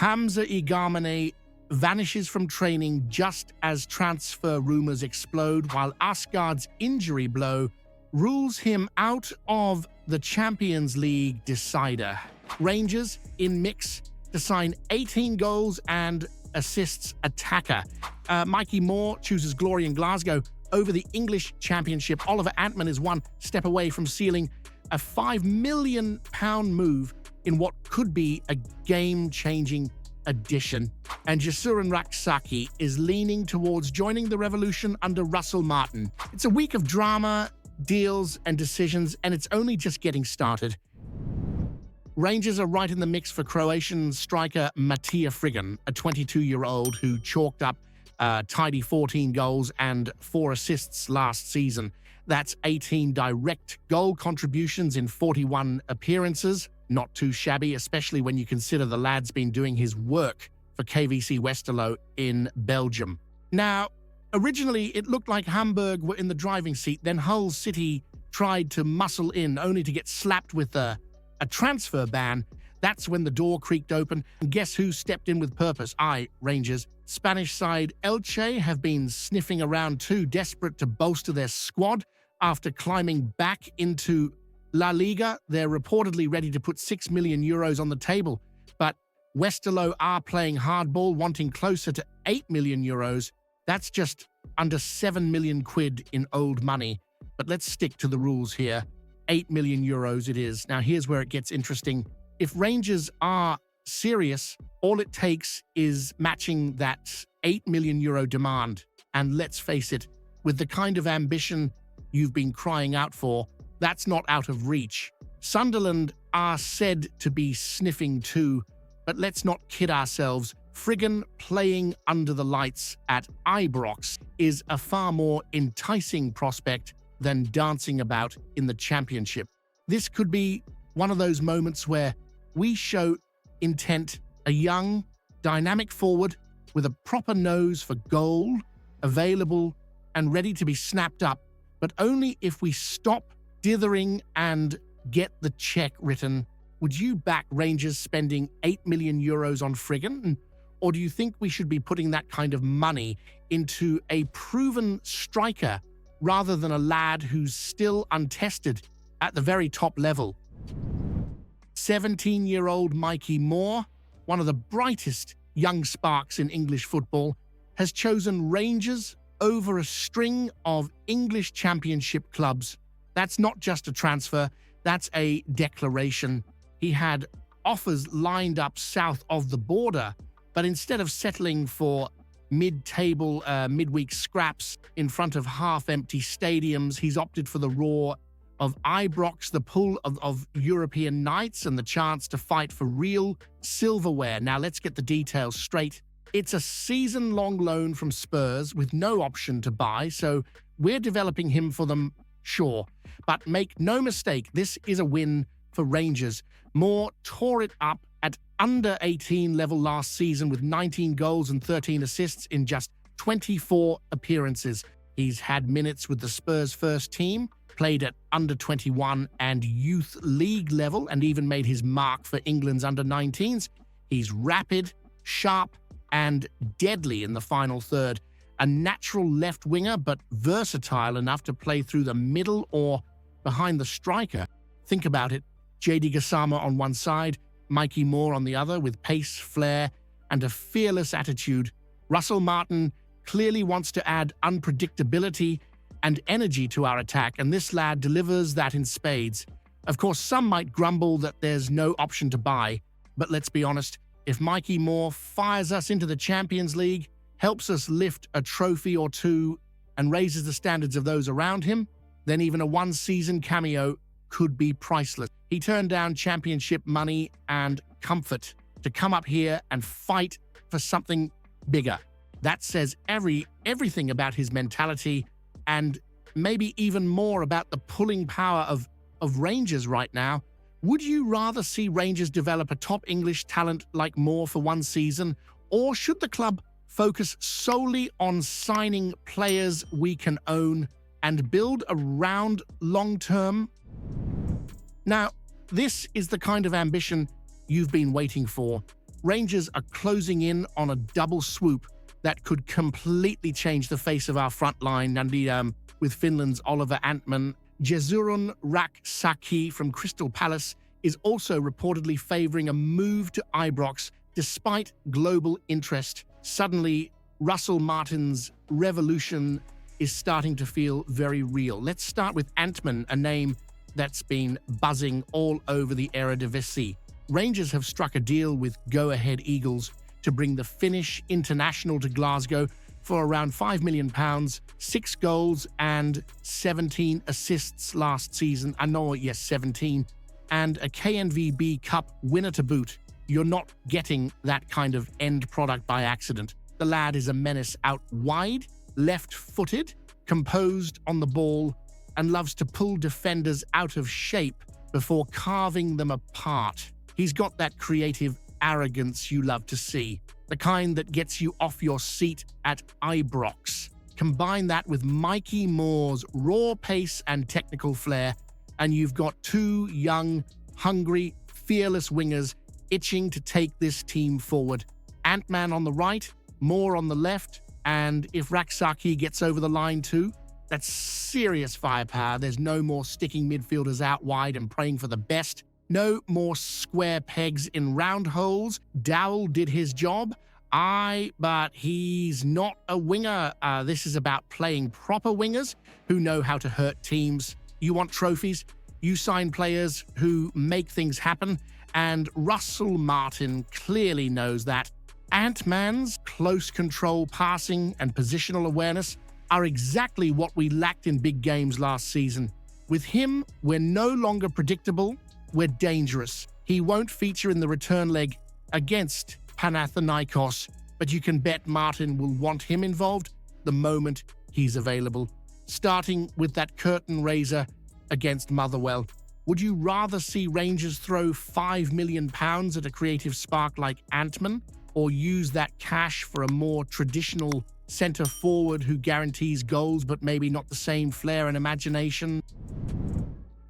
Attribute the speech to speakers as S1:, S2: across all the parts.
S1: Hamza Igamane vanishes from training just as transfer rumours explode, while Asgard's injury blow rules him out of the Champions League decider. Rangers in mix to sign 18 goals and assists attacker. Mikey Moore chooses glory in Glasgow over the English Championship. Oliver Antman is one step away from sealing a £5 million move in what could be a game-changing addition. And Jasurin Raksaki is leaning towards joining the revolution under Russell Martin. It's a week of drama, deals, and decisions, and it's only just getting started. Rangers are right in the mix for Croatian striker Matia Frigan, a 22-year-old who chalked up tidy 14 goals and 4 assists last season. That's 18 direct goal contributions in 41 appearances. Not too shabby, especially when you consider the lad's been doing his work for KVC Westerlo in Belgium. Now, originally it looked like Hamburg were in the driving seat, then Hull City tried to muscle in, only to get slapped with a transfer ban. That's when the door creaked open, and guess who stepped in with purpose? Rangers. Spanish side Elche have been sniffing around too, desperate to bolster their squad after climbing back into La Liga. They're reportedly ready to put €6 million on the table, but Westerlo are playing hardball, wanting closer to €8 million. That's just under £7 million in old money. But let's stick to the rules here. €8 million it is. Now here's where it gets interesting. If Rangers are serious, all it takes is matching that €8 million demand. And let's face it, with the kind of ambition you've been crying out for, that's not out of reach. Sunderland are said to be sniffing too, but let's not kid ourselves. Frigan playing under the lights at Ibrox is a far more enticing prospect than dancing about in the Championship. This could be one of those moments where we show intent, a young, dynamic forward with a proper nose for goal, available and ready to be snapped up, but only if we stop dithering and get the check written. Would you back Rangers spending €8 million on Frigan? Or do you think we should be putting that kind of money into a proven striker rather than a lad who's still untested at the very top level? 17-year-old Mikey Moore, one of the brightest young sparks in English football, has chosen Rangers over a string of English Championship clubs. That's not just a transfer, that's a declaration. He had offers lined up south of the border, but instead of settling for mid-table, midweek scraps in front of half-empty stadiums, he's opted for the roar of Ibrox, the pull of European nights, and the chance to fight for real silverware. Now let's get the details straight. It's a season-long loan from Spurs with no option to buy, so we're developing him for them, sure. But make no mistake, this is a win for Rangers. Moore tore it up at under 18 level last season with 19 goals and 13 assists in just 24 appearances. He's had minutes with the Spurs first team, played at under 21 and youth league level, and even made his mark for England's under 19s. He's rapid, sharp, and deadly in the final third. A natural left winger, but versatile enough to play through the middle or behind the striker. Think about it. JD Gassama on one side, Mikey Moore on the other, with pace, flair, and a fearless attitude. Russell Martin clearly wants to add unpredictability and energy to our attack, and this lad delivers that in spades. Of course, some might grumble that there's no option to buy, but let's be honest, if Mikey Moore fires us into the Champions League, helps us lift a trophy or two, and raises the standards of those around him, then even a one-season cameo could be priceless. He turned down championship money and comfort to come up here and fight for something bigger. That says everything about his mentality, and maybe even more about the pulling power of Rangers right now. Would you rather see Rangers develop a top English talent like Moore for one season, or should the club focus solely on signing players we can own and build around long-term? Now, this is the kind of ambition you've been waiting for. Rangers are closing in on a double swoop that could completely change the face of our front line, and with Finland's Oliver Antman. Jezurun Raksaki from Crystal Palace is also reportedly favouring a move to Ibrox despite global interest. Suddenly, Russell Martin's revolution is starting to feel very real. Let's start with Antman, a name that's been buzzing all over the Eredivisie. Rangers have struck a deal with Go-Ahead Eagles to bring the Finnish international to Glasgow for around £5 million, 6 goals and 17 assists last season. 17, and a KNVB Cup winner to boot. You're not getting that kind of end product by accident. The lad is a menace out wide, left-footed, composed on the ball, and loves to pull defenders out of shape before carving them apart. He's got that creative arrogance you love to see, the kind that gets you off your seat at Ibrox. Combine that with Mikey Moore's raw pace and technical flair, and you've got 2 young, hungry, fearless wingers itching to take this team forward. Antman on the right, Moore on the left, and if Raksaki gets over the line too, that's serious firepower. There's no more sticking midfielders out wide and praying for the best. No more square pegs in round holes. Dowell did his job. But he's not a winger. This is about playing proper wingers who know how to hurt teams. You want trophies? You sign players who make things happen, and Russell Martin clearly knows that. Antman's close control passing and positional awareness are exactly what we lacked in big games last season. With him, we're no longer predictable, we're dangerous. He won't feature in the return leg against Panathinaikos, but you can bet Martin will want him involved the moment he's available. Starting with that curtain raiser against Motherwell. Would you rather see Rangers throw £5 million at a creative spark like Antman, or use that cash for a more traditional centre-forward who guarantees goals but maybe not the same flair and imagination?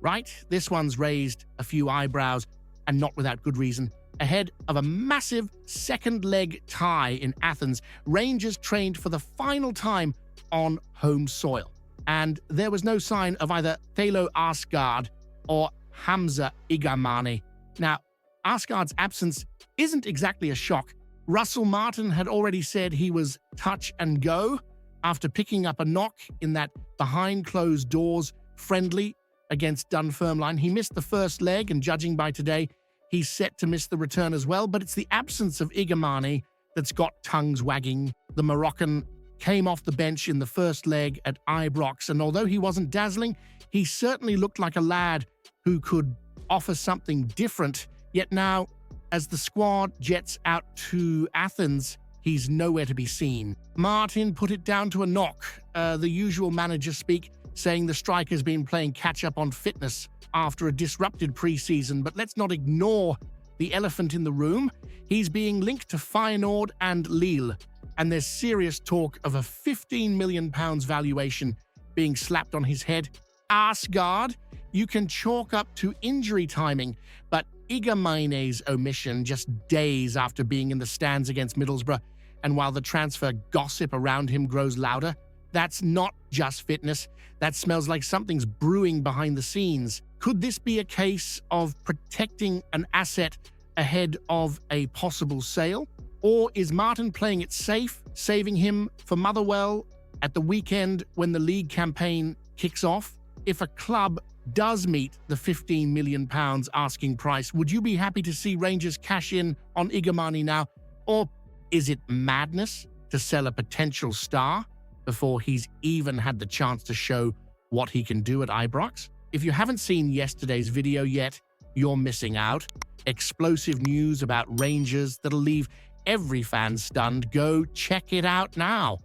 S1: Right? This one's raised a few eyebrows, and not without good reason. Ahead of a massive second-leg tie in Athens, Rangers trained for the final time on home soil. And there was no sign of either Thelo Arsgaard or Hamza Igamane. Now, Arsgaard's absence isn't exactly a shock. Russell Martin had already said he was touch and go after picking up a knock in that behind-closed-doors friendly against Dunfermline. He missed the first leg, and judging by today, he's set to miss the return as well, but it's the absence of Igamane that's got tongues wagging. The Moroccan came off the bench in the first leg at Ibrox, and although he wasn't dazzling, he certainly looked like a lad who could offer something different. Yet now, as the squad jets out to Athens, he's nowhere to be seen. Martin put it down to a knock, the usual manager speak, saying the striker's been playing catch-up on fitness after a disrupted pre-season, but let's not ignore the elephant in the room. He's being linked to Feyenoord and Lille, and there's serious talk of a £15 million valuation being slapped on his head. Arsgaard, you can chalk up to injury timing, but Igamane's omission just days after being in the stands against Middlesbrough, and while the transfer gossip around him grows louder, that's not just fitness. That smells like something's brewing behind the scenes. Could this be a case of protecting an asset ahead of a possible sale? Or is Martin playing it safe, saving him for Motherwell at the weekend when the league campaign kicks off? If a club does meet the £15 million asking price, would you be happy to see Rangers cash in on Igamane now? Or is it madness to sell a potential star before he's even had the chance to show what he can do at Ibrox? If you haven't seen yesterday's video yet, you're missing out. Explosive news about Rangers that'll leave every fan stunned. Go check it out now.